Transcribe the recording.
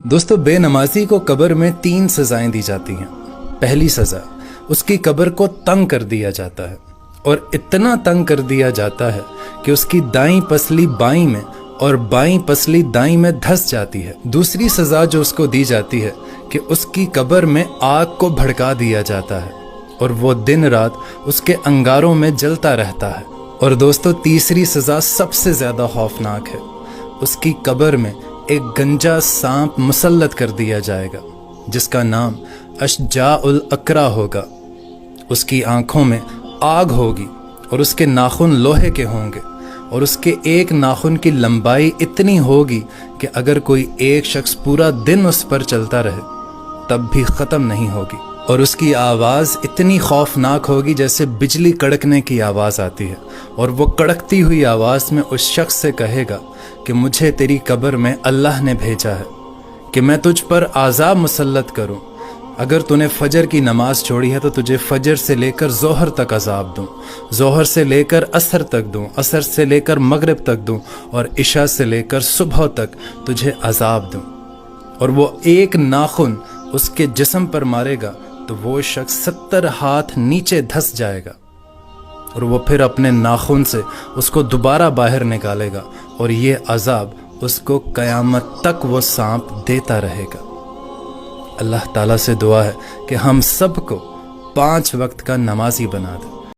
दोस्तों, बेनमाजी को कब्र में 3 सजाएं दी जाती हैं। पहली सजा, उसकी कब्र को तंग कर दिया जाता है और इतना तंग कर दिया जाता है कि उसकी दाईं पसली बाईं में और बाईं पसली दाईं में धंस जाती है। दूसरी सजा जो उसको दी जाती है कि उसकी कब्र में आग को भड़का दिया जाता है और वो दिन रात उसके अंगारों में जलता रहता है। और दोस्तों, तीसरी सजा सबसे ज्यादा खौफनाक है। उसकी कब्र में एक गंजा सांप मुसल्लत कर दिया जाएगा जिसका नाम अशजाउल अकरा होगा। उसकी आंखों में आग होगी और उसके नाखून लोहे के होंगे और उसके एक नाखून की लंबाई इतनी होगी कि अगर कोई एक शख्स पूरा दिन उस पर चलता रहे तब भी ख़त्म नहीं होगी। और उसकी आवाज़ इतनी खौफनाक होगी जैसे बिजली कड़कने की आवाज़ आती है। और वो कड़कती हुई आवाज़ में उस शख्स से कहेगा कि मुझे तेरी कब्र में अल्लाह ने भेजा है कि मैं तुझ पर आज़ाब मुसल्लत करूं। अगर तूने फजर की नमाज छोड़ी है तो तुझे फजर से लेकर ज़ोहर तक अज़ाब दूं, ज़ोहर से लेकर असर तक दूं, असर से लेकर मगरिब तक दूं और इशा से लेकर सुबह तक तुझे अज़ाब दूं। और वो एक नाखून उसके जिस्म पर मारेगा तो वो शख्स 70 हाथ नीचे धंस जाएगा और वो फिर अपने नाखून से उसको दोबारा बाहर निकालेगा और ये अजाब उसको क़यामत तक वो सांप देता रहेगा। अल्लाह ताला से दुआ है कि हम सबको 5 वक्त का नमाजी बना दे।